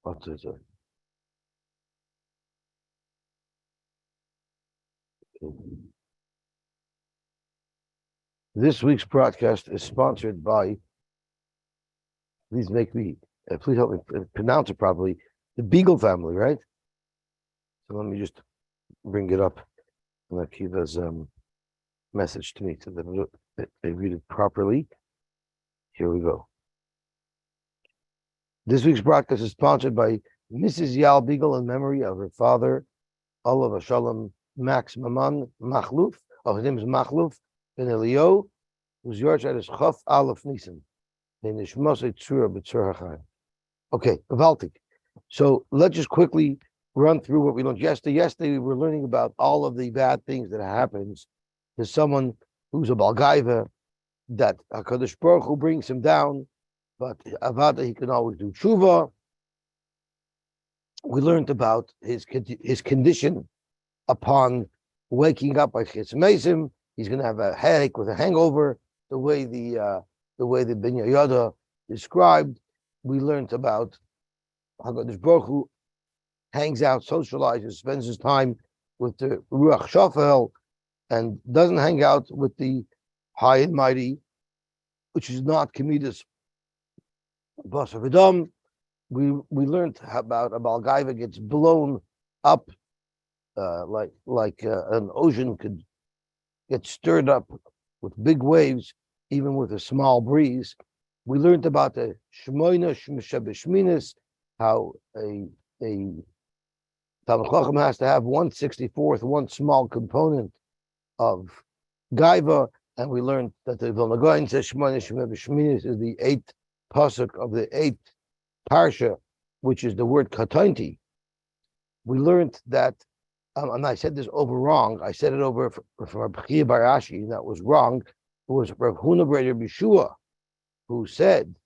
What is it? This week's broadcast is sponsored by, please help me pronounce it properly, the Beagle family, right? So let me just bring it up and Akiva's message to me so that they read it properly. Here we go. This week's broadcast is sponsored by Mrs. Yal Beagle in memory of her father, Olav Shalom Max Maman Machluf. His name is Machluf ben Elio, whose yahrzeit is Chaf Aleph Nisan. Okay, Valtik. So let's just quickly run through what we learned yesterday. Yesterday we were learning about all of the bad things that happens to someone who's a Balgaiva, that HaKadosh Baruch Hu brings him down, but Avada he can always do tshuva. We learned about his condition upon waking up by Chitz Mesim. He's going to have a headache with a hangover, the way the Ben Yoda described. We learned about HaKadosh Baruch Hu hangs out, socializes, spends his time with the Ruach Shafel, and doesn't hang out with the high and mighty, which is not Kemidas Basar V'Dam. We learned about a Balgaiva gets blown up like an ocean could get stirred up with big waves, even with a small breeze. We learned about the Shmoina Shmishminis, how a Talmid Chacham has to have 1/64, one small component of Gaiva, and we learned that the Vilna Gaon says Shmoina Shmishminis is the 8th pasuk of the 8th parsha, which is the word Katanti. We learned that, and I said this over wrong. I said it over from Rabbi Barashi, and that was wrong. It was Rav Huna Bar Bishua who said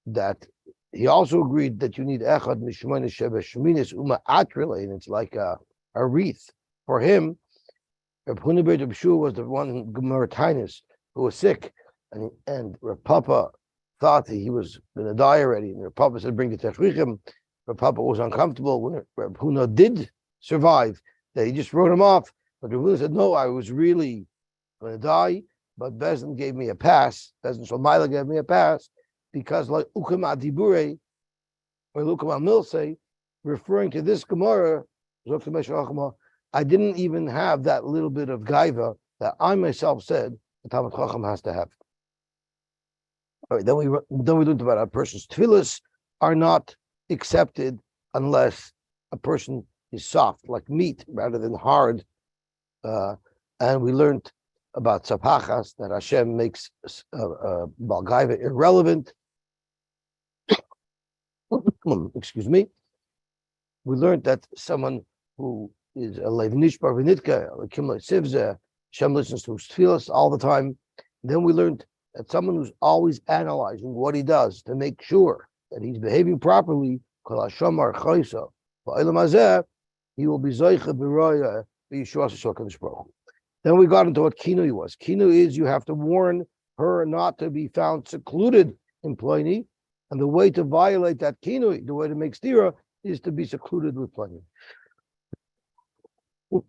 that he also agreed that you need Echad Mishmoina Sheva Sheminis Uma Atrile, and it's like a wreath. For him, Rav Huna Bar Bishua was the one Gemara Tainus who was sick, and Rav Papa thought that he was going to die already, and Rav Papa said, bring the Teshrichim. Rav Papa was uncomfortable when Rav Huna did survive, that he just wrote him off. But Rav Huna said, no, I was really going to die, but Bezdin gave me a pass. Bezdin Shalmaila gave me a pass, because like Ukam Adibure, or Ukam Amilse, referring to this Gemara, I didn't even have that little bit of Gaiva that I myself said the Talmid Chacham has to have. All right, then we learned about a person's tefillas are not accepted unless a person is soft, like meat, rather than hard. And we learned about sapachas, that Hashem makes Balgaiva irrelevant. Excuse me. We learned that someone who is a Lev Nishbar V'Nitka, a Kimla Sivze, Hashem listens to his tefillas all the time. Then we learned that someone who's always analyzing what he does to make sure that he's behaving properly, he will be Zoicha B'Roya B'Yishuas HaKadosh Baruch Hu. Then we got into what kinui was. Kinui is you have to warn her not to be found secluded in Pliny, and the way to violate that kinui, the way to make stira, is to be secluded with Pliny.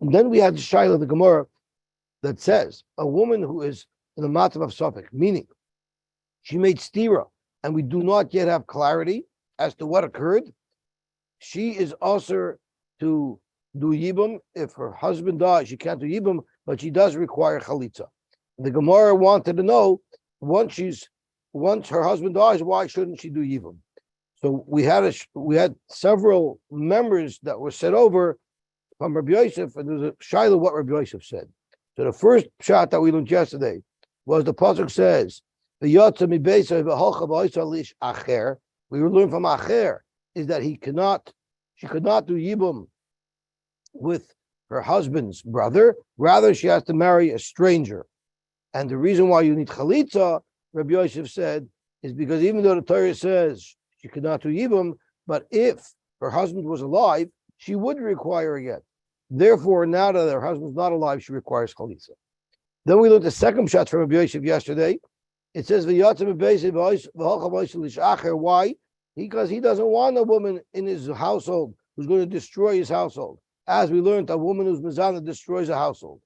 Then we had the Shaila, the Gemara, that says a woman who is in the matam of Suffolk, meaning she made stira, and we do not yet have clarity as to what occurred, she is also to do yibum. If her husband dies, she can't do yibum, but she does require chalitza. The Gemara wanted to know, once her husband dies, why shouldn't she do yibum? So we had several members that were set over from Rabbi Yosef, and there's a shaila what Rabbi Yosef said. So the first shot that we learned yesterday was the pasuk says, "The yotza mibeisa v'holcha b'oisa lish acher." We were learning from acher is that she could not do yibum with her husband's brother. Rather, she has to marry a stranger. And the reason why you need chalitza, Rabbi Yosef said, is because even though the Torah says she could not do yibum, but if her husband was alive, she would require a get. Therefore, now that her husband's not alive, she requires chalitza. Then we looked at the second shot from Rabbi Yosef yesterday. It says, why? because he doesn't want a woman in his household who's going to destroy his household. As we learned, a woman who's mizana destroys a household.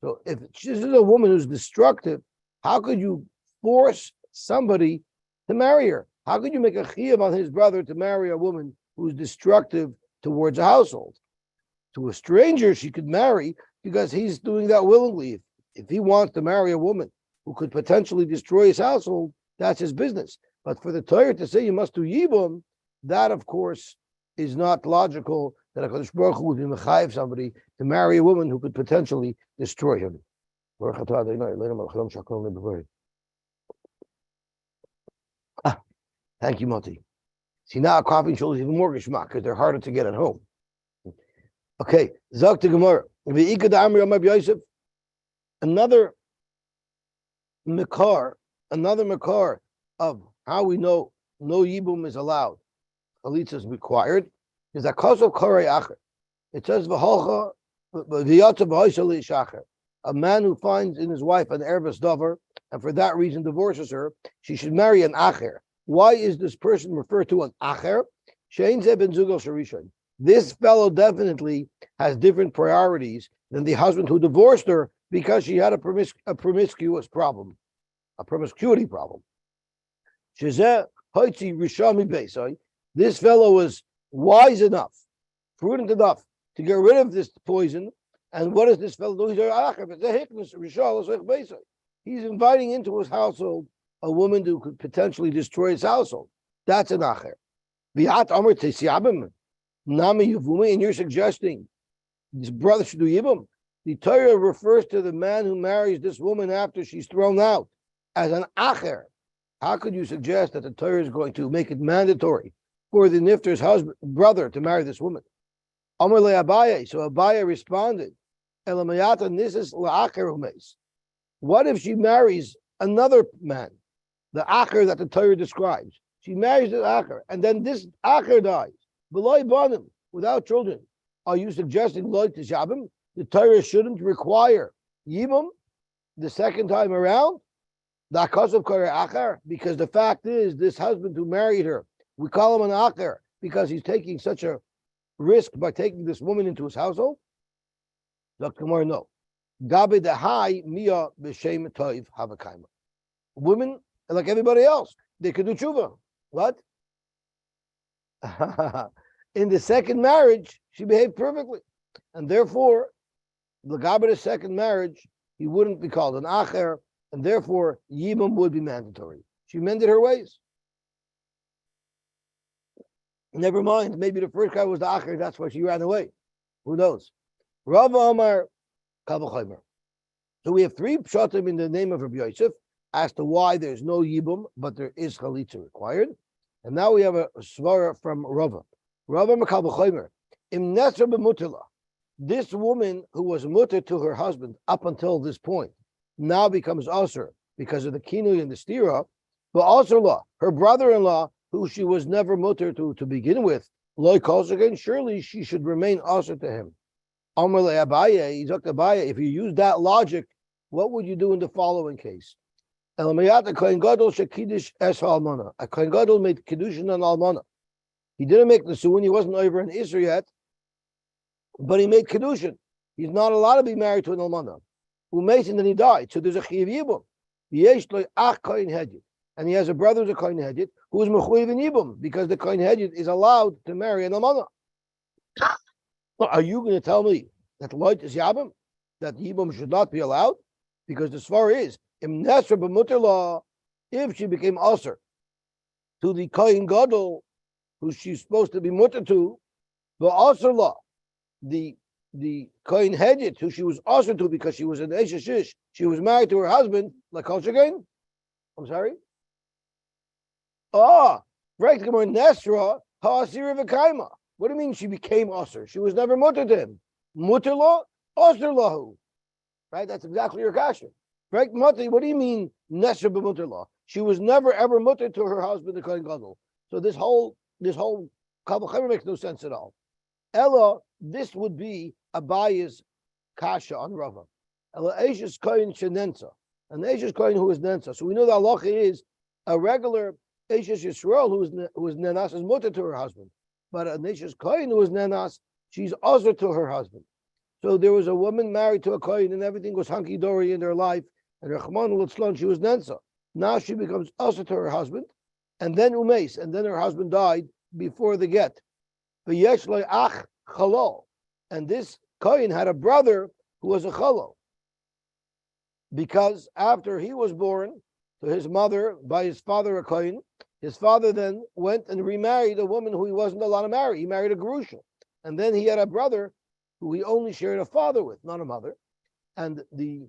So if this is a woman who's destructive, how could you force somebody to marry her? How could you make a chiyuv on his brother to marry a woman who's destructive towards a household? To a stranger, she could marry because he's doing that willingly. If he wants to marry a woman who could potentially destroy his household, that's his business. But for the Torah to say you must do yibum, that of course is not logical. That a Kadosh Baruch Hu would be mechayev somebody to marry a woman who could potentially destroy him. Thank you, Moti. See, now coffee and shoulders even more geschmack because they're harder to get at home. Okay, Zok to Gemara. Another makar of how we know no yibum is allowed, chalitza is required, is that cause of karei acher. It says v'holcha v'yatza b'hoysha shacher. A man who finds in his wife an erves dover and for that reason divorces her, she should marry an acher. Why is this person referred to an acher? Shein ze ben zugel sharishon. This fellow definitely has different priorities than the husband who divorced her because she had a promiscuous problem, a promiscuity problem. This fellow was wise enough, prudent enough to get rid of this poison. And what does this fellow do? He's inviting into his household a woman who could potentially destroy his household. That's an acher. And you're suggesting this brother should do yibum. The Torah refers to the man who marries this woman after she's thrown out as an acher. How could you suggest that the Torah is going to make it mandatory for the nifter's brother to marry this woman? Amar le Abaye. So Abaye responded, Elamayata nisis la'acher umeis. What if she marries another man, the acher that the Torah describes? She marries the acher, and then this acher dies, below banim, without children. Are you suggesting loy tishabim? The Torah shouldn't require yibum the second time around? Because the fact is, this husband who married her, we call him an acher because he's taking such a risk by taking this woman into his household. Dr. Kumar, no. Gabi the high mia b'shem toiv havakaima. Women, like everybody else, they could do tshuva. What? In the second marriage, she behaved perfectly, and therefore, the Gabi the second marriage, he wouldn't be called an acher. And therefore, yibum would be mandatory. She mended her ways. Never mind, maybe the first guy was the acher, that's why she ran away. Who knows? Rav Amar Kavachomer. So we have three pshatim in the name of Rabbi Yosef as to why there's no yibum, but there is chalitza required. And now we have a svara from Rava. Rav Amar Kavachomer. Im nesra b'mutila. This woman who was mutter to her husband up until this point now becomes usher because of the kinui and the stira, but also law, her brother-in-law, who she was never mutter to begin with, loy calls again, surely she should remain usher to him. Amar le Abaye, Yizok Abaye, if you use that logic, what would you do in the following case? Elamayat, a kohen gadol shekidish es almana. A kohen gadol made kiddushin on almana. He didn't make the suin, he wasn't over in Isra yet, but he made kiddushin. He's not allowed to be married to an almana. And then he died. So there's a chiyuv yibum. And he has a brother who's a kohen hedjit who is mechuyev in yibum because the kohen hedjit is allowed to marry an almana. Are you going to tell me that loy is yabim, that yibum should not be allowed? Because the svar is im nesra b'muter law, if she became usher to the kohen gadol who she's supposed to be mutter to, but usher law, the kohen hedjit, who she was usher to because she was an Esha Shish, she was married to her husband, like Kolshagain. I'm sorry? Right, Nesra, Ha'asir V'kaima. What do you mean she became usher? She was never mutter to him. Mutter law, usher lahu. Right, that's exactly your question. Right, mutter, what do you mean Nesra b'mutter law? She was never ever mutter to her husband, the kohen gadol. So this whole Kavach makes no sense at all. Ella, this would be Abaye's kasha on Rava. Ella Eishes kohen shenensa, an Eishes kohen who is nensa. So we know the halacha is a regular Eishes Yisrael, who was nenas, is mutter to her husband. But a Eishes Kohen who was nenas, she's also to her husband. So there was a woman married to a Kohen, and everything was hunky dory in their life. And Rachman Litzlan, she was nensa. Now she becomes also to her husband, and then umeis, and then her husband died before the get. V'yesh lo ach chalol, and this Kohen had a brother who was a chalol, because after he was born to his mother by his father a Kohen, his father then went and remarried a woman who he wasn't allowed to marry. He married a Gerusha, and then he had a brother who he only shared a father with, not a mother, and the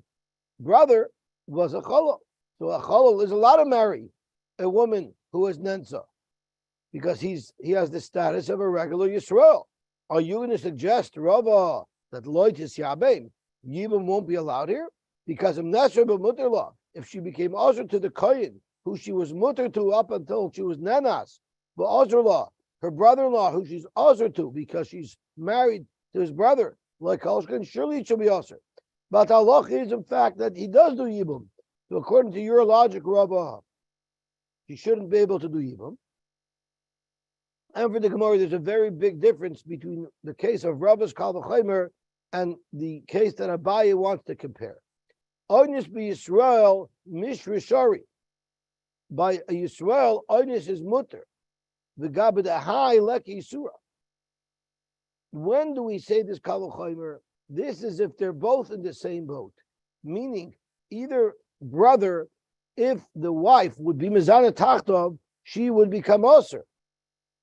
brother was a chalol. So a chalol is allowed to marry a woman who is nensa, because he has the status of a regular Yisrael. Are you going to suggest, Rava, that loitis yabim, Yibam won't be allowed here? Because of Nesher b'mutter law, if she became usher to the Kohen, who she was mutter to up until she was nenas, but usher law, her brother-in-law, who she's usher to because she's married to his brother, like Kalshkin, surely it should be usher. But Allah is in fact that he does do Yibam. So according to your logic, Rava, he shouldn't be able to do Yibam. And for the Gemara, there's a very big difference between the case of Rava's Kal V'Chomer and the case that Abaye wants to compare. Onis be Yisrael Mishrishari. By a Yisrael, Onis is mutter. The Gabed Ahai Leki Yisura. When do we say this Kal V'Chomer? This is if they're both in the same boat. Meaning, either brother, if the wife would be Mizana Tachtov, she would become Osir.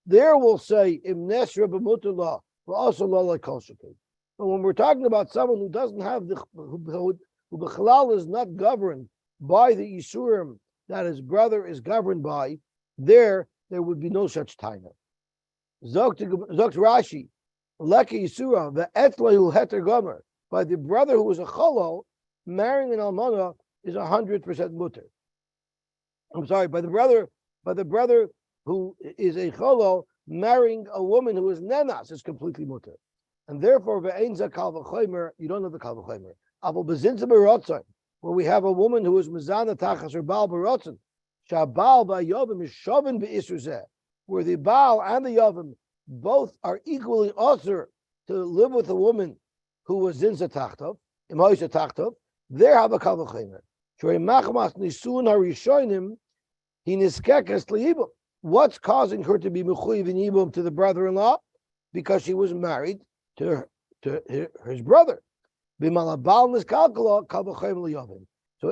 There we'll say Im Nesra b'Mutullah, but also law like Kolshake. But when we're talking about someone who doesn't have the who B'chalal is not governed by the Yisurim that his brother is governed by, there would be no such taina. Zokt Rashi, Leki Yisura, the Etlehu Heter Gomer, by the brother who was a Chalal, marrying an Almana is 100% mutter. I'm sorry, by the brother who is a cholo, marrying a woman who is nenas is completely mutter. And therefore, ve'enza kal v'chomer, you don't have the kal v'chomer. Aval bezinza b'rotzon, where we have a woman who is mizana tachas her baal b'rotzon, shabal ba'yovim is shoven b'isruzeh, where the baal and the yovim both are equally usher to live with a woman who was zinza tachtov, imhoisa tachtov, there have a kal v'chomer. Shrei machmas nisun harishonim, he niskekas liibum. What's causing her to be mechuyev in yibum to the brother-in-law? Because she was married to his brother. So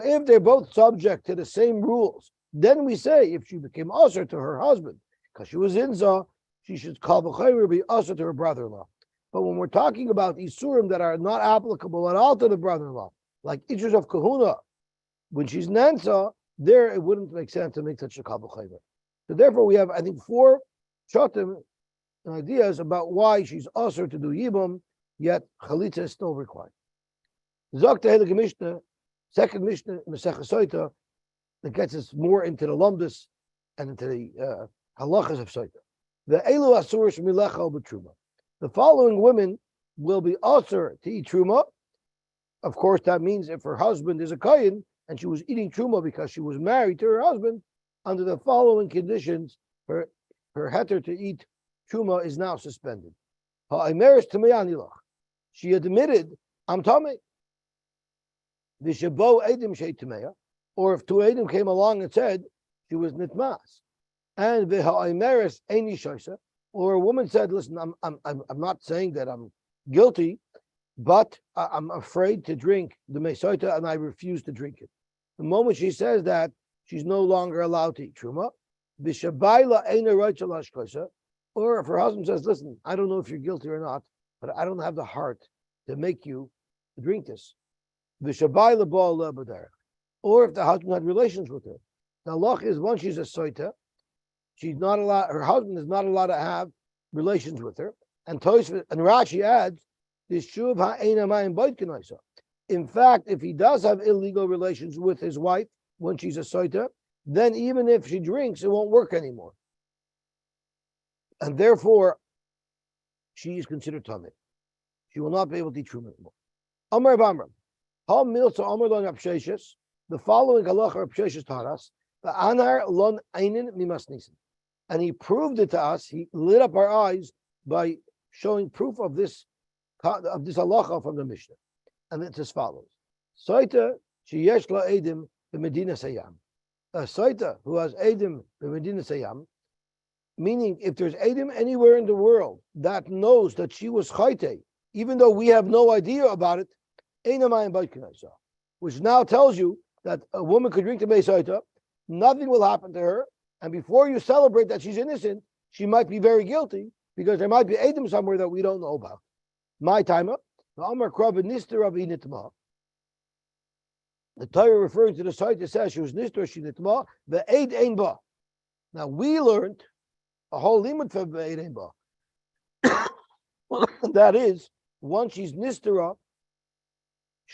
if they're both subject to the same rules, then we say if she became usher to her husband, because she was inza, she should call v'chaymer be usher to her brother-in-law. But when we're talking about isurim that are not applicable at all to the brother-in-law, like issues of kahuna, when she's nansa, there it wouldn't make sense to make such a kal v'chaymer. So therefore, we have, I think, 4 shotim ideas about why she's usher to do yibum, yet chalitza is still required. Zok Tehilek Mishnah, second Mishnah, Masechah Sotah, that gets us more into the lumdus and into the halachas of Sotah. The elu asurish milecha b'truma. The following women will be usher to eat truma. Of course, that means if her husband is a kohen and she was eating truma because she was married to her husband, under the following conditions, her heter to eat truma is now suspended. She admitted, I'm tummy. Or if 2 Edim came along and said she was nitmas, and or a woman said, listen, I'm not saying that I'm guilty, but I'm afraid to drink the mesota and I refuse to drink it. The moment she says that, she's no longer allowed to eat truma. Or if her husband says, listen, I don't know if you're guilty or not, but I don't have the heart to make you drink this. Or if the husband had relations with her. The halach is once she's a soita, she's not allowed, her husband is not allowed to have relations with her. And Rashi adds, in fact, if he does have illegal relations with his wife when she's a soita, then even if she drinks, it won't work anymore. And therefore, she is considered tamei. She will not be able to eat truma anymore. Amar Bamram, the following halacha Rav Sheshes taught us, V'anar lon einin mimas nisin. And he proved it to us. He lit up our eyes by showing proof of this halacha from the Mishnah. And it's as follows. Sotah sheyesh la edim b'medina sayam. A Sotah who has edim b'medina sayam, meaning if there's edim anywhere in the world that knows that she was chayte, even though we have no idea about it, which now tells you that a woman could drink the Sotah, nothing will happen to her, and before you celebrate that she's innocent, she might be very guilty because there might be edim somewhere that we don't know about. My timer, the Torah referring to the Sotah says she was nistra, she nitma, the eid ein ba. Now we learned a whole limit for the eid ein ba. That is, once she's nistra,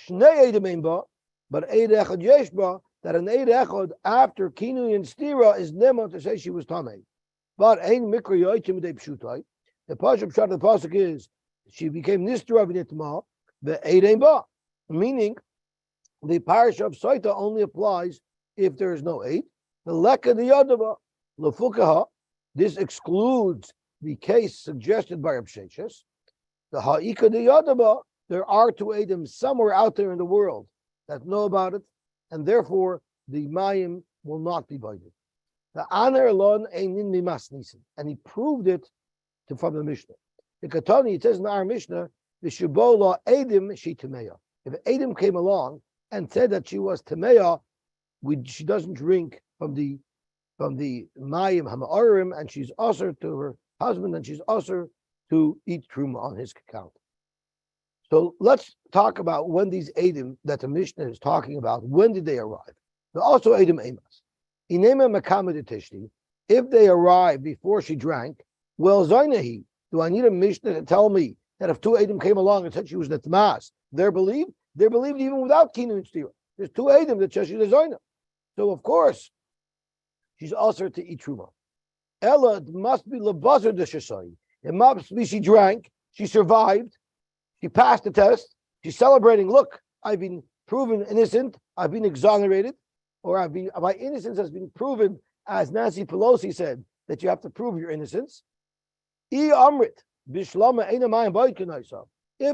shnei edim ein ba, but eid echad yesh ba, that an eid echad after kinui and stira is nema to say she was tamei. But ein mikra yoytim de pshutai. The pasuk shot of the pasuk is she became nistra v'nitma, the eid ein ba, meaning the parasha of Sotah only applies if there is no eid. The leka the yodava lefukaha. This excludes the case suggested by Absheshes. The ha'ika the yodava. There are two eidim somewhere out there in the world that know about it, and therefore the mayim will not be binded. The aner alone einin mimas nisin, and he proved it from the Mishnah. The Katani, it says in our Mishnah, the shibola eidim she tameya. If eidim came along and said that she was tameya, she doesn't drink from the mayim hama'arim, and she's usher to her husband, and she's usher to eat truma on his account. So let's talk about when these eidim that the Mishnah is talking about, when did they arrive? They're also eidim emas. Inema makamed tishti. If they arrive before she drank, well, zainahi. Do I need a Mishnah to tell me that if two eidim came along and said she was netmas, they're believed? They're believed even without kinu and stira. There's two eidim that says she's a zaina. So of course, she's usher to eat truma. Ella must be lebazar de shasai. It must be she drank, she survived. She passed the test. She's celebrating. Look, I've been proven innocent. I've been exonerated, or my innocence has been proven, as Nancy Pelosi said, that you have to prove your innocence. If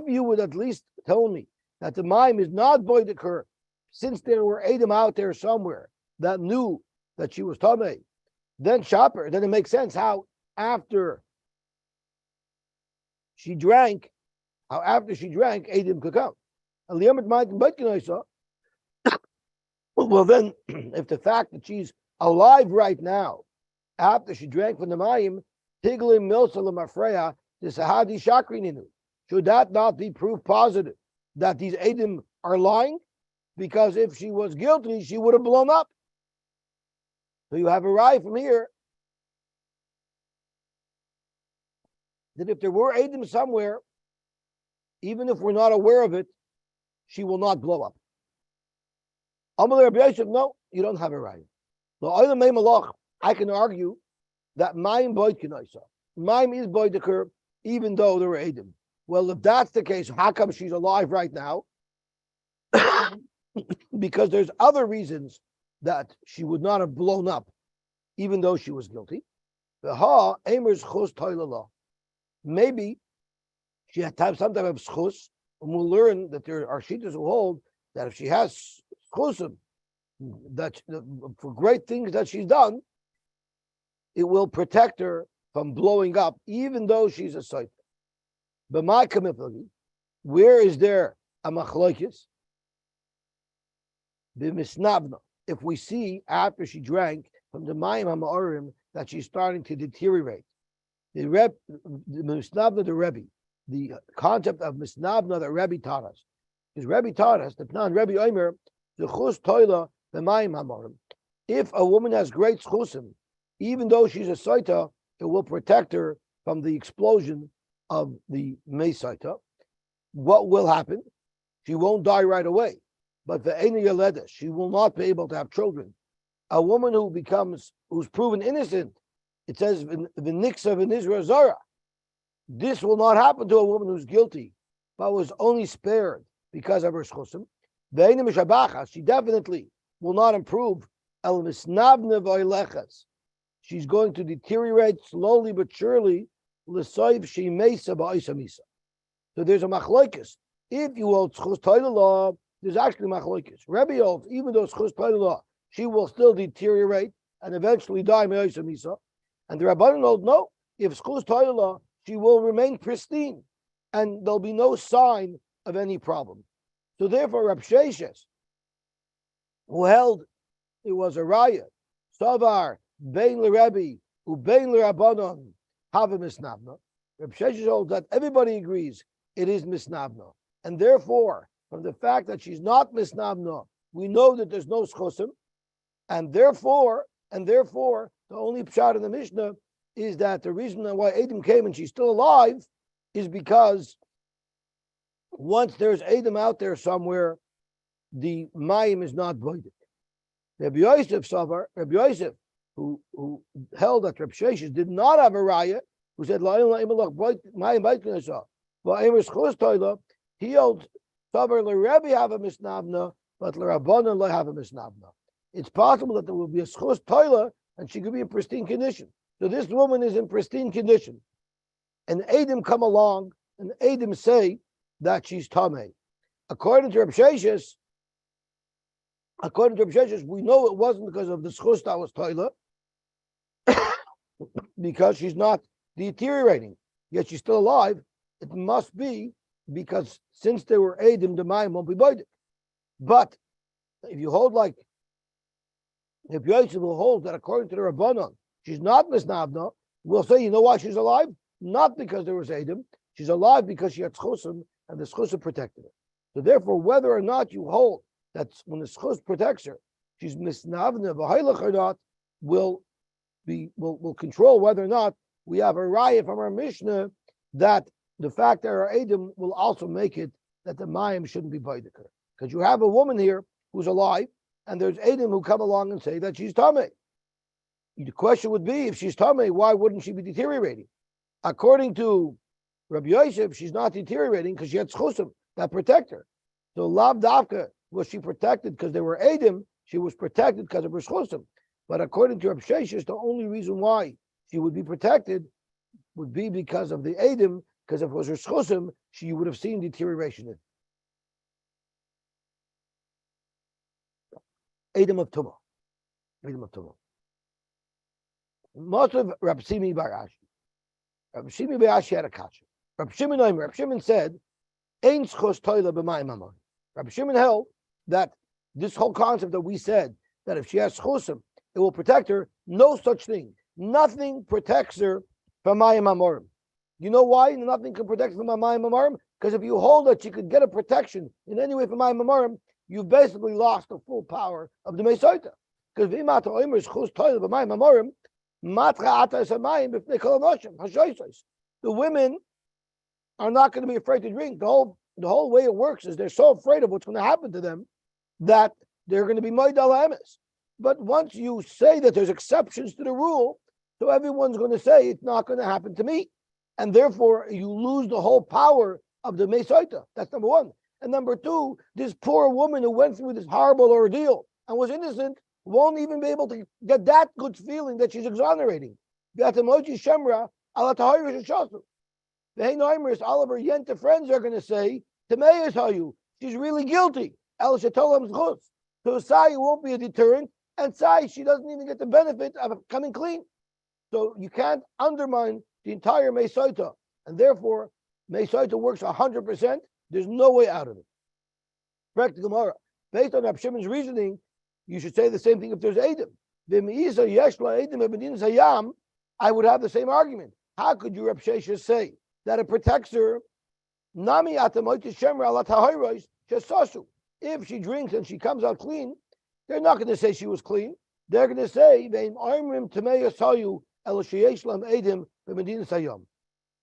you would at least tell me that the mime is not boidik her, since there were edim out there somewhere that knew that she was tamei, then shopper. Then it makes sense how after she drank. After she drank, edim could come. Well, then, if the fact that she's alive right now, after she drank from the mayim, tiglim milsalim afreya, the sahadi shakrininu, should that not be proof positive that these edim are lying? Because if she was guilty, she would have blown up. So you have a right from here that if there were edim somewhere, even if we're not aware of it, she will not blow up. Amalei Rabbi Yosef, no, you don't have a right. I can argue that Maim Boyd Kinaisa. Maim is Boyd occur, even though there were Edim. Well, if that's the case, how come she's alive right now? Because there's other reasons that she would not have blown up, even though she was guilty. Maybe she had some type of schus, and we'll learn that there are shittas who hold that if she has schusim, that for great things that she's done, it will protect her from blowing up, even though she's a Sotah. But my commitment, where is there a machlokes? B'misnabna. If we see after she drank from the mayim ha'ma'orim that she's starting to deteriorate, the misnabna the Rebbe. The concept of misnabna that Rebbe taught us. Because Rebbe taught us that Rebbe Omer, the chus toila the mayim hamorim. If a woman has great chusim, even though she's a Sotah, it will protect her from the explosion of the Sotah. What will happen? She won't die right away. But the Eina Yeleda, she will not be able to have children. A woman who's proven innocent, it says the Niksa in Israel Zara. This will not happen to a woman who's guilty, but was only spared because of her schusim. She definitely will not improve El misnavne v'oilechas. She's going to deteriorate slowly but surely. L'soiv sheimesa ba'isa misa. So there's a machlokes. If you hold schus toilah, there's actually machlokes. Rebbe holds, even though schus toilah, she will still deteriorate and eventually die me'isa misa. And the Rabbanan hold, no, if schus toilah, she will remain pristine, and there'll be no sign of any problem. So therefore, Reb Sheshes, who held it was a raya, Savar bein l'Rebbe ubein l'Rabbanon have a misnabna. Reb Sheshes holds that everybody agrees it is misnabna, and therefore, from the fact that she's not misnabna, we know that there's no schusim, and therefore, the only pshat in the Mishnah is that the reason why Adam came and she's still alive is because once there's Adam out there somewhere, the mayim is not voided. Rabbi Yosef, who held that Reb Sheshes did not have a raya, who said he held Savar l'Rebbe have a misnabna, but l'Rabbanan lo have a misnabna. It's possible that there will be a schus toilah and she could be in pristine condition. So this woman is in pristine condition, and Adam come along and Adam say that she's tamei. According to Reb Sheshes, we know it wasn't because of the schus that was toilah, because she's not deteriorating, yet she's still alive. It must be because since they were Adam, the mayim won't be voided. But if you hold like, if Yosef will hold that according to the Rabbanon, she's not misnabna, we'll say, you know why she's alive? Not because there was Adam. She's alive because she had schusim, and the schusim protected her. So therefore, whether or not you hold that when the schus protects her, she's misnabna v'haylach or not, will control whether or not we have a raya from our Mishnah that the fact that our Adam will also make it that the mayim shouldn't be voided. Because you have a woman here who's alive, and there's Adam who come along and say that she's tamei. The question would be, if she's tamei, why wouldn't she be deteriorating? According to Rabbi Yosef, she's not deteriorating because she had schusim that protect her. So lav davka was she protected because they were Adam, she was protected because of her schusim. But according to Rabbi Sheshes, the only reason why she would be protected would be because of the Adam, because if it was her schusim, she would have seen deterioration in it. Adam of Tumah. Most of Rab Shimi Barashi. Rab Shimi Barashi had a kasha. Rab Shimon said, "Ein schos toila b'mayim amon." Rab Shimon held that this whole concept that we said that if she has schusim, it will protect her. No such thing. Nothing protects her from mayim amorim. You know why nothing can protect her from mayim amorim? Because if you hold that she could get a protection in any way from mayim amorim, you've basically lost the full power of the Mesoita. Because the women are not going to be afraid to drink. The whole way it works is they're so afraid of what's going to happen to them that they're going to be moidal emes. But once you say that there's exceptions to the rule, so everyone's going to say it's not going to happen to me, and therefore you lose the whole power of the Mesoita. That's number one. And number two, this poor woman who went through this horrible ordeal and was innocent won't even be able to get that good feeling that she's exonerating. Oliver Yenta friends are going to say, she's really guilty. So Sai won't be a deterrent, and Sai, she doesn't even get the benefit of coming clean. So you can't undermine the entire Mesoita, and therefore Mesoita works 100%. There's no way out of it. Correct, Gemara. Based on Rab Shimon's reasoning, you should say the same thing if there's Adam. I would have the same argument. How could you, Rab Sheshes, say that it protects her? If she drinks and she comes out clean, they're not going to say she was clean. They're going to say,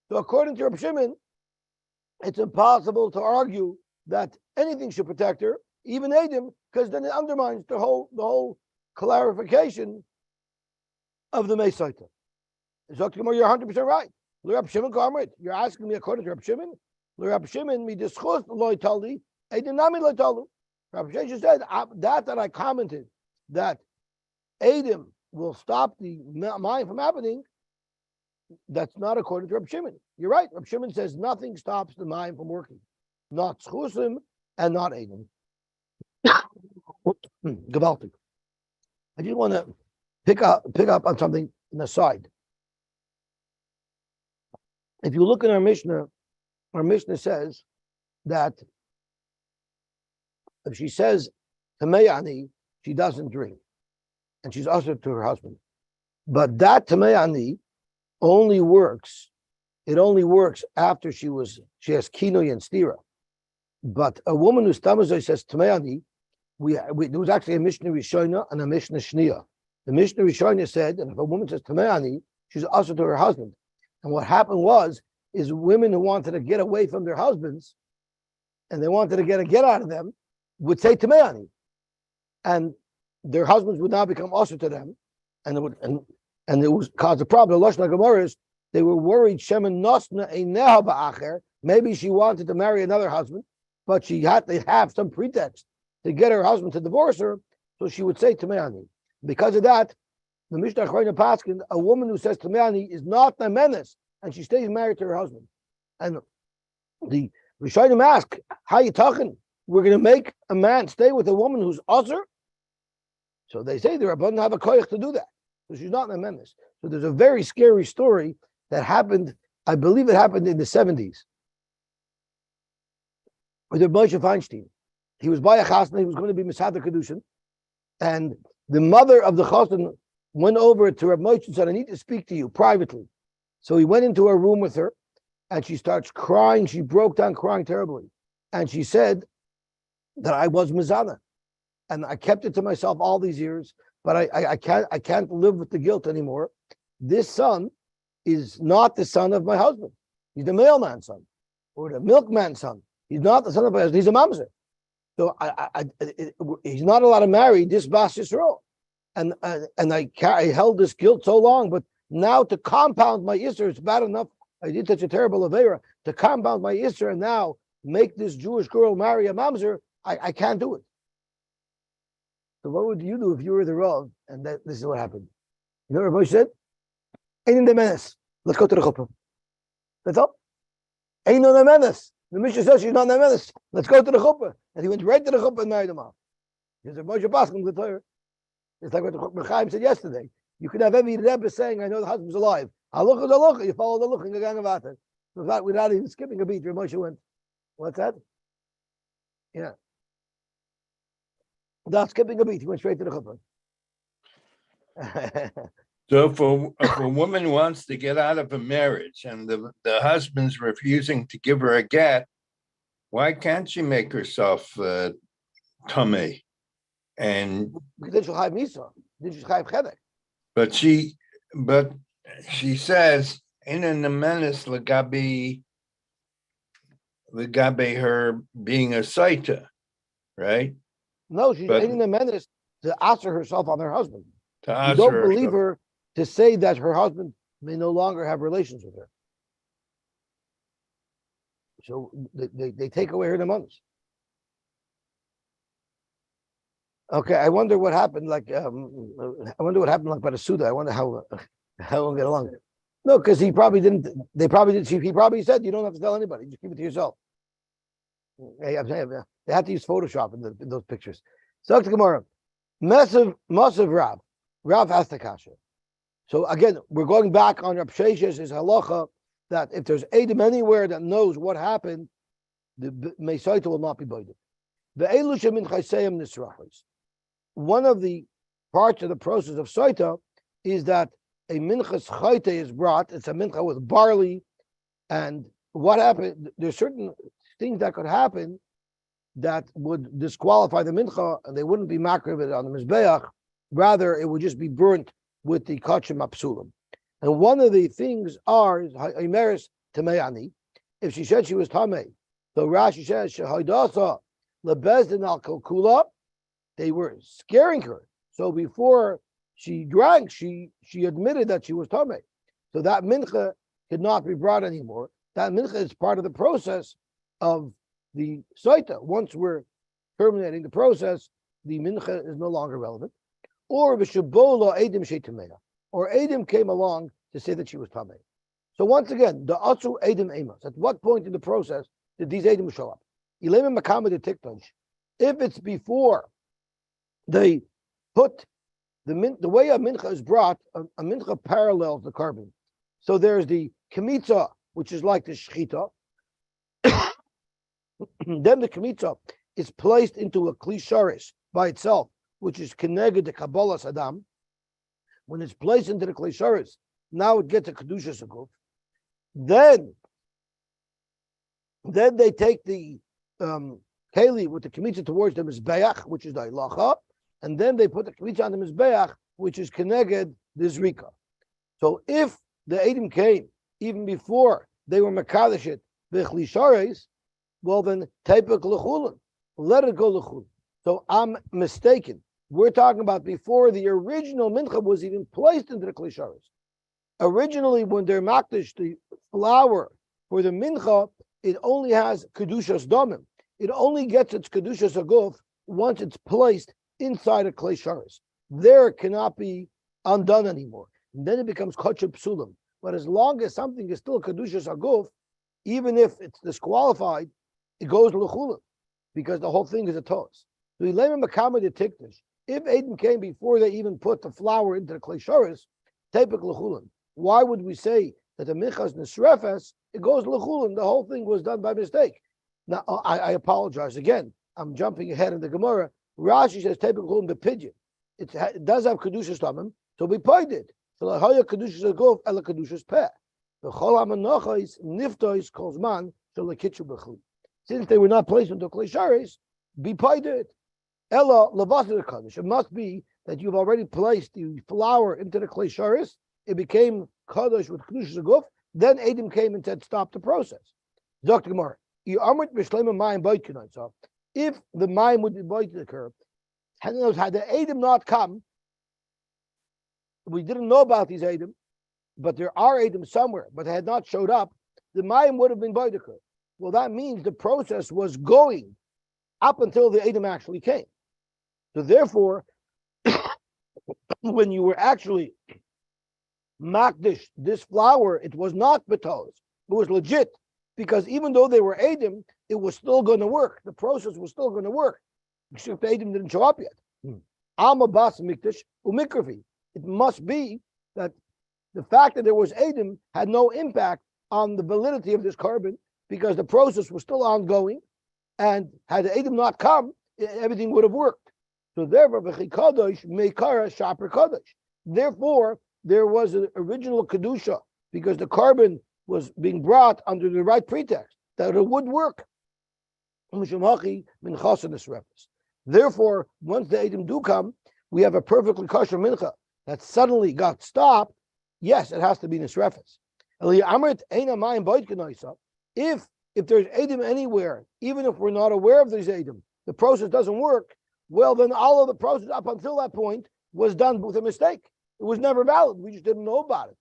so according to Rab Shimon, it's impossible to argue that anything should protect her, even Adam, because then it undermines the whole clarification of the Mesoita. So you're 100% right. You're asking me according to Rab Shimon. Rab Shimon, me discussed loy taldi, Adam nami loy talu. Rab Sheshes said that I commented that Eidim will stop the mine from happening, that's not according to Reb Shimon. You're right. Reb Shimon says nothing stops the mine from working. Not Schusim and not Eidim. Gewaltig. I just want to pick up on something in the side. If you look in our Mishnah says that if she says Tamei she doesn't drink, and she's usher to her husband. But that Tamei only works. It only works after she has kinoi and stira. But a woman who's tamazoi says Tamei there was actually a Mishnah Rishona and a Mishnah Shnia. The Mishnah Rishona said that if a woman says Tamei she's usher to her husband. And what happened is women who wanted to get away from their husbands, and they wanted to get a get out of them, would say Tamei, and their husbands would now become usher to them, and it would cause a problem. The Lashon Gemara is they were worried Shemen Nosna Eineha Ba'acher. Maybe she wanted to marry another husband, but she had to have some pretext to get her husband to divorce her, so she would say Tamei. Because of that, the Mishnah Achrayna Paskin, a woman who says Tamei is not a menace, and she stays married to her husband. And the Rishonim ask, how you talking? We're going to make a man stay with a woman who's usher? So they say the Rabbanan have a koyach to do that. So she's not a menace. So there's a very scary story that happened, I believe it happened in the 70s, with Moshe Feinstein. He was by a chasna, he was going to be Misada Kedushin, and the mother of the chasna went over to Reb Moshe and said, I need to speak to you privately. So he went into her room with her, and she starts crying. She broke down crying terribly. And she said that I was Mizana. And I kept it to myself all these years, but I can't live with the guilt anymore. This son is not the son of my husband. He's the mailman's son, or the milkman's son. He's not the son of my husband. He's a mamzer. So he's not allowed to marry this Bas Yisrael. And I held this guilt so long, but now to compound my Isser, it's bad enough. I did such a terrible Avera. To compound my Isser and now make this Jewish girl marry a mamzer, I can't do it. So what would you do if you were the Rav? And this is what happened. You know what Rabbi said? Ain't in the menace. Let's go to the chuppah. That's all. Ain't on the menace. The Mishnah says she's not in the menace. Let's go to the chuppah. And he went right to the chuppah and married him off. He said, Moshe Paskin the Torah. It's like what the Chaim said yesterday. You could have every Rebbe saying, I know the husband's alive. Halacha is halacha. You follow the look in the gang of Atar. Without even skipping a beat, Moshe went, what's that? Yeah. Without skipping a beat, he went straight to the chuppah. So if a woman wants to get out of a marriage and the husband's refusing to give her a get, why can't she make herself tummy? And Then she'll have misa. Then she'll have chedek. But she says, in a menace legabe her being a saita, right? No, she's in a menace to answer herself on her husband. You don't believe her to say that her husband may no longer have relations with her. So they take away her nemanos. Okay, I wonder what happened. Like, I wonder what happened. Like by the Suda. I wonder how we'll get along. No, because he probably didn't. They probably didn't. He probably said, "You don't have to tell anybody. Just keep it to yourself." They had to use Photoshop in those pictures. So Gemara, massive Rav has the kasha. So again, we're going back on Rav Sheshes' halacha that if there's Adam anywhere that knows what happened, the Mesaita will not be boided. The Elusha min Chaysayim Nisrachos. One of the parts of the process of Saita is that a minchas chayte is brought. It's a mincha with barley, and what happened? There's certain things that could happen that would disqualify the mincha, and they wouldn't be makriv on the mizbeach. Rather, it would just be burnt with the kachim apsulim. And one of the things is imeris tameani. If she said she was tamei, so Rashi says shehaydasa lebezdin al kalkula. They were scaring her. So before she drank, she admitted that she was tamei. So that mincha could not be brought anymore. That mincha is part of the process of the soita. Once we're terminating the process, the mincha is no longer relevant. or v'shabola edim sheitameya, or edim came along to say that she was tamei. So once again, the atzu edim amos. At what point in the process did these edim show up? Ilema makama de tiktosh. If it's before they put the way a mincha is brought, a mincha parallels the carbon. So there's the kemitza, which is like the shechita. Then the kemitza is placed into a klisharis by itself, which is keneged the kabbalah sadam. When it's placed into the klisharis, now it gets a kedusha saguf. Then they take the keli with the kemitza towards the mizbeach, which is the ilacha, and then they put the kemitza on the mizbeach, which is keneged the zrika. So if the edim came even before they were mekadeshet v'chlisharis, well then teipek lechulin, let it go lechulin. So I'm mistaken. We're talking about before the original mincha was even placed into the klisharis. Originally, when they're makdish the flour for the mincha, it only has kedushas domim. It only gets its kedushas aguf once it's placed inside a klisharis. There it cannot be undone anymore. And then it becomes kosher psulim. But as long as something is still kedushas aguf, even if it's disqualified, it goes l'chulim, because the whole thing is a toss. So if Aiden came before they even put the flour into the klisharis, tepek l'chulim. Why would we say that the minchas nesrefes, it goes l'chulim? The whole thing was done by mistake. Now, I apologize again. I'm jumping ahead in the Gemara. Rashi says tepek l'chulim bepidyon. It does have kedushas tamim, so we paid it. So lahaya kedushas aguf ela kedushas peh. The chol hamanachos niftois kolzman so lekitchu b'chli. Since they were not placed into klisharis, be paid it. Ella levasir kadosh. It must be that you've already placed the flour into the klisharis. It became kadosh with kedushas aguf. Then Adam came and said, "Stop the process." Dr. Gemara, so if the mine would be boited occur, had the Adam not come, we didn't know about these Adam, but there are Adam somewhere, but they had not showed up, the mine would have been boited occur. Well, that means the process was going up until the Adam actually came. So therefore, when you were actually makdish this flour, it was not betos. It was legit, because even though they were Adam, it was still going to work. The process was still going to work. Except the Adam didn't show up yet. Alma bas mikdash umikravi. It must be that the fact that there was Adam had no impact on the validity of this carbon, because the process was still ongoing, and had the Adam not come, everything would have worked. So therefore, therefore, there was an original kedusha, because the carbon was being brought under the right pretext that it would work. Therefore, once the Adam do come, we have a perfectly kosher mincha that suddenly got stopped. Yes, it has to be nisrefes. If there's Adam anywhere, even if we're not aware of there's Adam, the process doesn't work, well, then all of the process up until that point was done with a mistake. It was never valid. We just didn't know about it.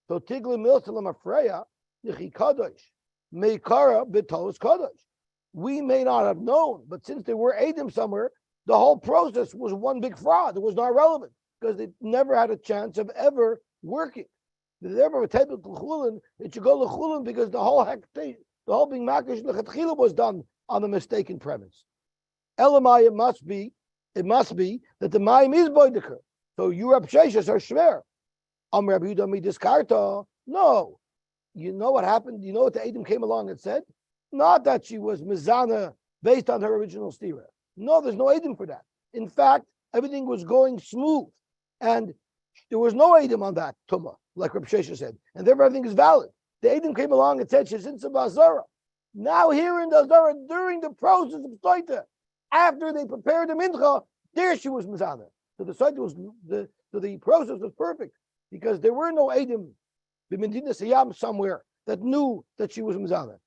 So Tigli Milsalam Afreya, Nichi Kadosh, Meikara Bitolos Kadosh. We may not have known, but since there were Adam somewhere, the whole process was one big fraud. It was not relevant because it never had a chance of ever working. Therefore, it should go l'chulin because the whole being makish l'chatchila was done on a mistaken premise. Elamai, it must be that the mayim is boideker. So you Reb Sheshas are shver. Reb Yehuda mi diskarta. No. You know what happened? You know what the Adam came along and said? Not that she was mizana based on her original stira. No, there's no Adam for that. In fact, everything was going smooth. And there was no Adam on that tumah, like Reb Shesha said. And therefore everything is valid. The Adam came along and said, she's in Sabazara. Now here in the Zara, during the process of Stoita, after they prepared the mincha, there she was mizana. So the Stoita was, the process was perfect. Because there were no Adam, b'medina Siyam somewhere, that knew that she was mizana.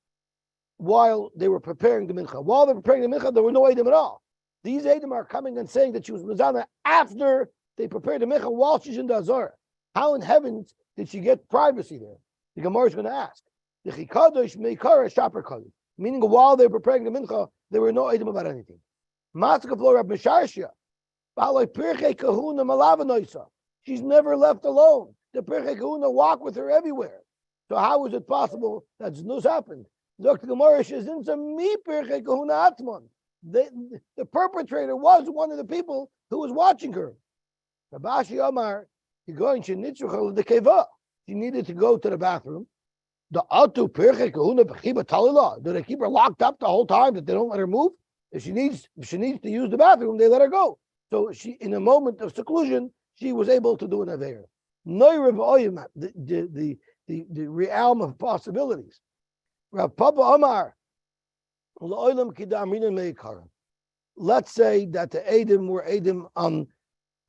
While they were preparing the mincha. While they were preparing the mincha, there were no Adam at all. These Adam are coming and saying that she was mizana after they prepared the mincha while she's in the Azara. How in heavens did she get privacy there? The Gemara is going to ask. Meaning while they were preparing the mincha, there were no Adam about anything. She's never left alone. The Pirchei Kahuna walk with her everywhere. So how is it possible that Znus happened? Dr. Gemara says, the perpetrator was one of the people who was watching her. Rabashi Omar, she needed to go to the bathroom. Do they keep her locked up the whole time that they don't let her move? If she needs to use the bathroom, they let her go. So she, in a moment of seclusion, she was able to do an aveir. The realm of possibilities. Rav Papa Omar, let's say that the Edom were Edom on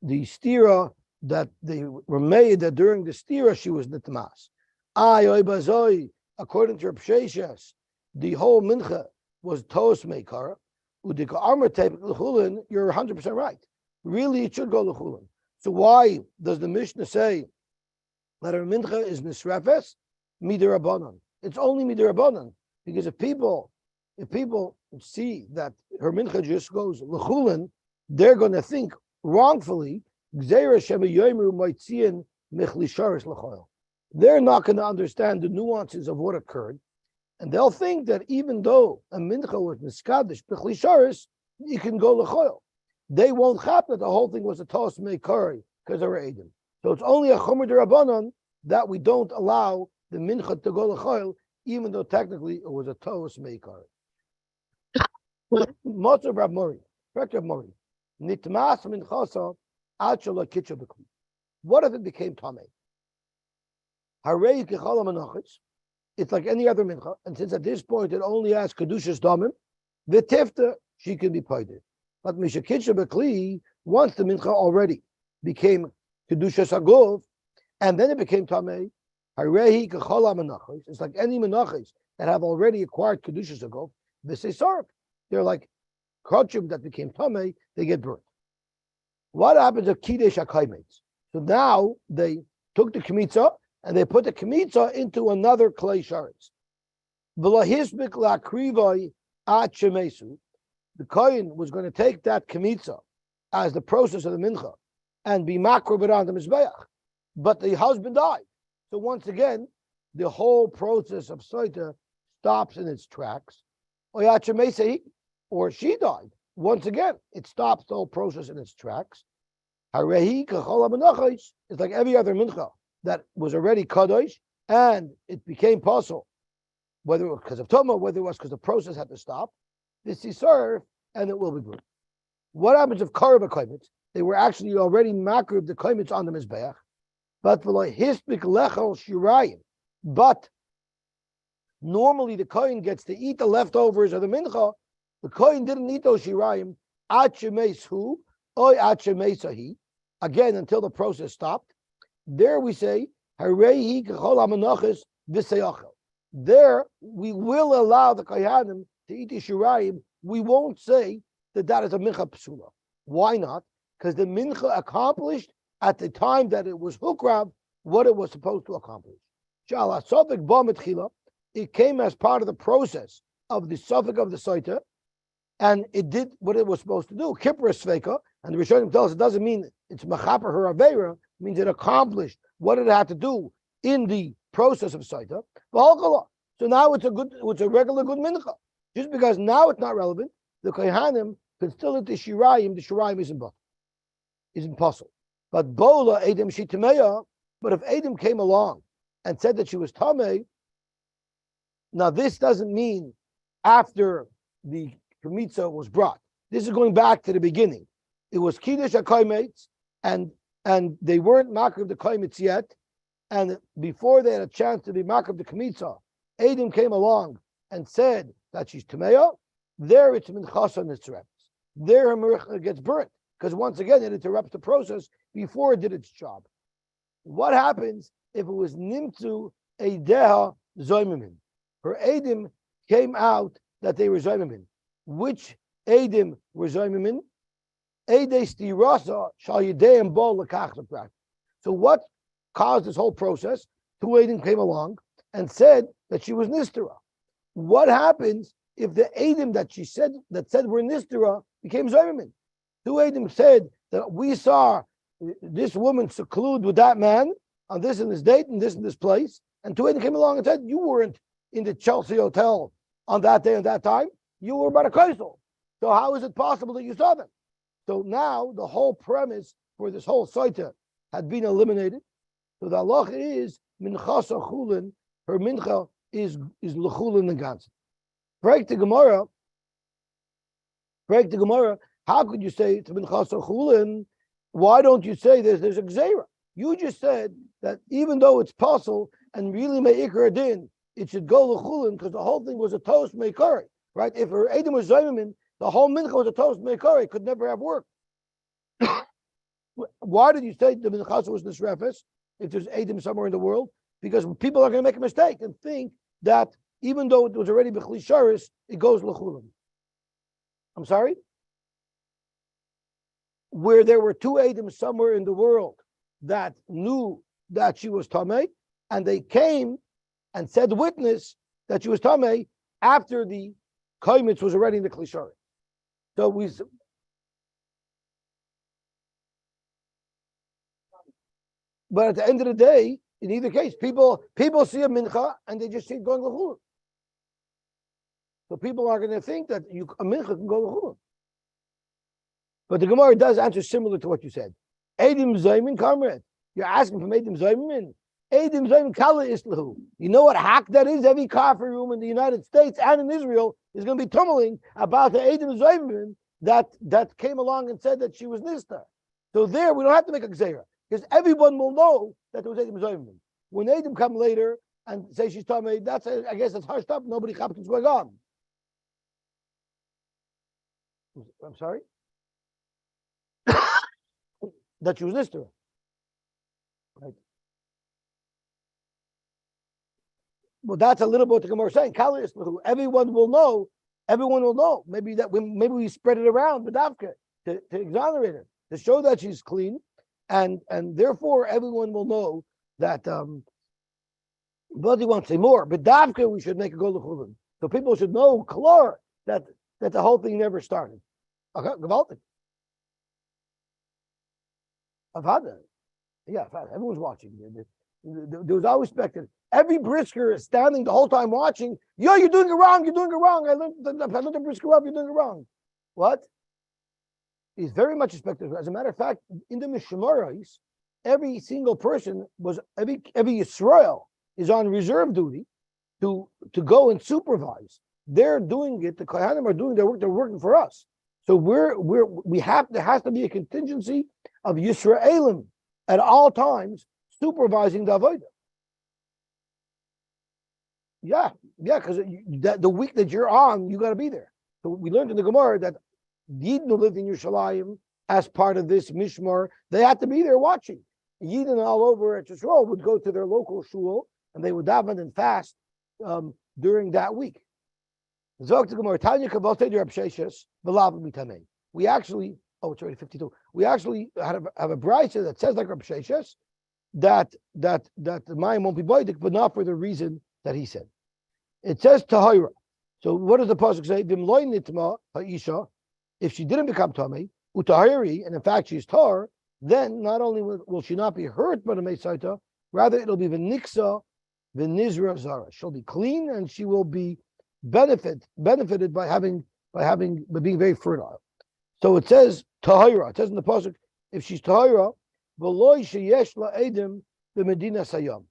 the stira, that they were made that during the stira she was nitmas. According to Reb Sheshes, the whole mincha was tos meikara. Udika armor tape l'chulin. You're 100% right. Really, it should go l'chulin. So why does the Mishnah say that her mincha is nisrefes midirabanan? It's only midirabanan because if people see that her mincha just goes l'chulin, they're going to think wrongfully. They're not going to understand the nuances of what occurred, and they'll think that even though a mincha was niskadish b'chlisharis, you can go l'choil. They won't chap that the whole thing was a tos meikari because they were edim. So it's only a chomer derabanan that we don't allow the mincha to go l'choil, even though technically it was a tos meikari. Motzer Rav Mori, Rav Mori, nitmas minchasa ad shelo kitcha b'kli. What if it became tamei? It's like any other mincha, and since at this point it only has kedushas damim, the tifta she can be paided. But mishakitcha bekli, once the mincha already became kedushas agov, and then it became tamei, harehi kechol menachos. It's like any menachos that have already acquired kedushas agov. This is sarf. They're like krochim that became tamei. They get burnt. What happens if kiddush akaimates? So now they took the kmitza and they put the kmitza into another clay shards. The kohen was going to take that kmitza as the process of the mincha and be makrobet on the mizbeach, but the husband died. So once again, the whole process of soita stops in its tracks. Or she died. Once again, it stops the whole process in its tracks. It's like every other mincha that was already kadosh and it became possible, whether it was because of toma, whether it was because the process had to stop. This is served and it will be brewed. What happens if karba koimets? They were actually already makrib the koimets on the mizbeach, but hispik lechel shirayim. But normally the kohen gets to eat the leftovers of the mincha. The kohen didn't eat those shirayim ad shemesu oy ad shemesahi. Again, until the process stopped. There we say, there we will allow the kohanim to eat the shirayim. We won't say that that is a mincha psula. Why not? Because the mincha accomplished at the time that it was hukrav what it was supposed to accomplish. It came as part of the process of the suffix of the soita, and it did what it was supposed to do. Kippur sveka, and the Rishonim tell us it doesn't mean it's machaper her aveira. It means it accomplished what it had to do in the process of soita. So now it's a regular good mincha. Just because now it's not relevant, the kohanim can still eat the shirayim isn't possible. But bola edem shitameya. But if Edom came along and said that she was tamei, now this doesn't mean after the Kemitza was brought. This is going back to the beginning. It was Kiddush HaKoimetz, and they weren't Makrav the Koimetz yet, and before they had a chance to be Makrav the Kemitza, Edom came along and said that she's Tameya. There it's Minchasa Nitzrepes. There her Mericha gets burnt, because once again it interrupts the process before it did its job. What happens if it was Nimtzu Eideha Zoimimin? Her Edom came out that they were Zoimimin. Which Edom were Zoimimin? Edei Stirasa Shal Yedeim Bo Lekach Leprak. So what caused this whole process? Two Edom came along and said that she was Nistera. What happens if the Edom that said were Nistera became Zoimimin? Two Edom said that we saw this woman seclude with that man on this and this date and this place, and two Eidim came along and said, you weren't in the Chelsea hotel on that day and that time, you were by the coastal. So how is it possible that you saw them? So now the whole premise for this whole Sotah had been eliminated. So the halacha is minchas chulin, her mincha is lechulin the ganze. Break the Gemara. How could you say it's minchas chulin? Why don't you say there's a gzeira? You just said that even though it's possible and really me'ikar din, it should go lechulin because the whole thing was a toast me'ikari, right? If her edim was zaymin, the whole mincha was a toast me'ikari, it could never have worked. Why did you say the minchas was nisrefes if there's edim somewhere in the world? Because people are going to make a mistake and think that even though it was already b'chli sharis, it goes lechulin. I'm sorry? Where there were two edim somewhere in the world that knew that she was tamei, and they came and said witness that she was tamei after the kaimitz was already in the klishari. So but at the end of the day, in either case, people see a mincha and they just see it going l'chulin. So people are going to think that a mincha can go l'chulin. But the Gemara does answer similar to what you said. Eidim zaymin kamret. You're asking from Eidim zaymin. Eidim zaymin kala islahu. You know what hack that is? Every coffee room in the United States and in Israel is going to be tumbling about the Eidim zaymin that came along and said that she was nista. So there we don't have to make a gzeira because everyone will know that there was Eidim zaymin. When Eidim come later and say she's tamei, I guess it's hushed up. Nobody knows what's going on. I'm sorry. That she was nista. Right. Well, that's a little bit what the Gemara is saying. Everyone will know. Maybe we spread it around the Davka to exonerate her, to show that she's clean, and therefore everyone will know that. But he won't say more. But Davka, we should make a go l'chulin, so people should know klar that the whole thing never started. Okay, gewaltig. Avada. Yeah, everyone's watching. There was always spectators. Every brisker is standing the whole time watching. Yo, you're doing it wrong. I learned the brisker up. You're doing it wrong. What? He's very much a spectator. As a matter of fact, in the Mishmarais, every single person every Yisrael is on reserve duty to go and supervise. They're doing it. The Kohanim are doing their work. They're working for us. So there has to be a contingency of Yisraelim at all times supervising the Avodah. Yeah, because the week that you're on, you got to be there. So we learned in the Gemara that Yidden who lived in Yerushalayim as part of this Mishmar, they had to be there watching. Yidden all over at Yisrael would go to their local shul and they would daven and fast during that week. We actually, it's already 52. We actually have a brayso that says like Reb Sheshes that the mayim won't be boidik, but not for the reason that he said. It says tahira. So what does the pasuk say? V'mloi nitma ha'isha. If she didn't become tamei utahiri, and in fact she's tar, then not only will she not be hurt by the mesaita, rather it'll be v'niksa v'nizra zara. She'll be clean and she will be benefited by being very fertile. So it says tahira. It says in the pasuk, if she's tahira, v'loi sheyesh la edim b'medina sayam.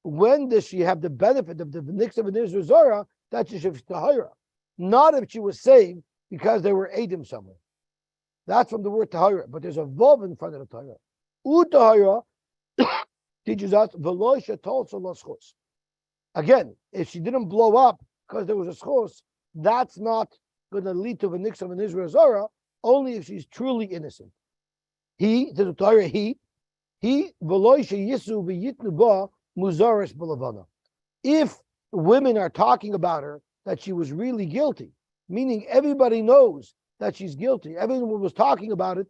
When does she have the benefit of the nix of an Israel Zara? That's if she's tahira. Not if she was saved because there were edim somewhere. That's from the word tahira. But there's a vav in front of the tahira. Tahira teaches us v'loi shetol lo schos. Again, if she didn't blow up because there was a schos, that's not going to lead to the nix of an Israel Zara. Only if she's truly innocent. He v'loi sheyisu v'yitnu ba muzaris b'lavana. If women are talking about her that she was really guilty, meaning everybody knows that she's guilty, everyone was talking about it,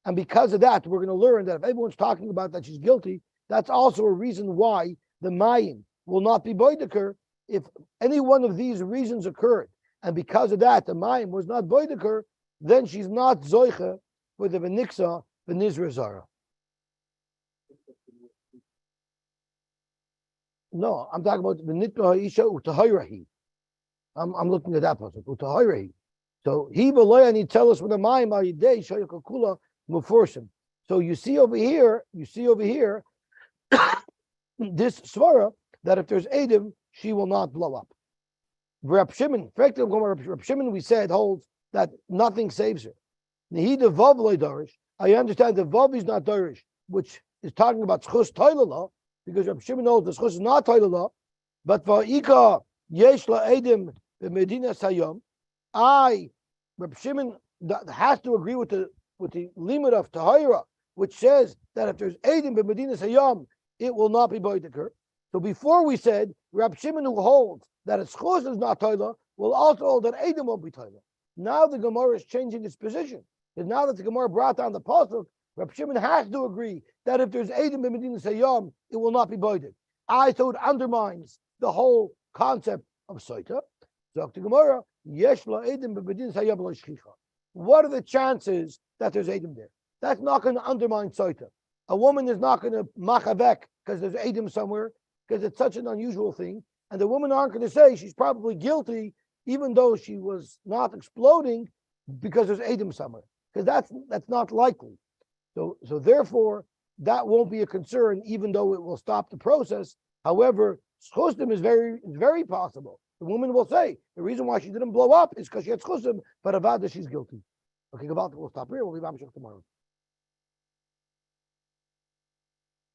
and because of that, we're going to learn that if everyone's talking about that she's guilty, that's also a reason why the mayim will not be boideker. If any one of these reasons occurred, and because of that, the mayim was not boideker, then she's not zoicha for the Beniksa, the Nizra Zara. No, I'm talking about the Nitba Isha Utahirahi. I'm looking at that person. Utahirahi. So he below and he tell us when the Mayim are Yidei Shayakakula Muforsim. So you see over here, this svara that if there's Adam, she will not blow up. Reb Shimon, we said holds that nothing saves her. I understand the Vav is not Dorish, which is talking about Schus Toilala, because Reb Shimon knows the Schus is not Toilala, but Va'ika Yesh La Edim Medina Sayom. Reb Shimon has to agree with the limit of Tahira, which says that if there's Edim Medina Sayom, it will not be Boidiker. So before we said Reb Shimon, who holds that a Schus is not Toila, will also hold that Edim won't be Toila. Now the Gemara is changing its position. Because now that the Gemara brought down the pasuk, Reb Shimon has to agree that if there's Edim in Medina Sayyam, it will not be boided. So it undermines the whole concept of Sotah. So the Gemara, Yesh la Edim b'Medina Sayyam lo shchicha. What are the chances that there's Edim there? That's not going to undermine Sotah. A woman is not going to machavek because there's Edim somewhere, because it's such an unusual thing. And the women aren't going to say she's probably guilty, even though she was not exploding, because there's Edim somewhere. Because that's not likely. So therefore, that won't be a concern, even though it will stop the process. However, schustim is very possible. The woman will say the reason why she didn't blow up is because she had schustim, but avada she's guilty. Okay, Gavalta, we'll stop here. We'll be back tomorrow.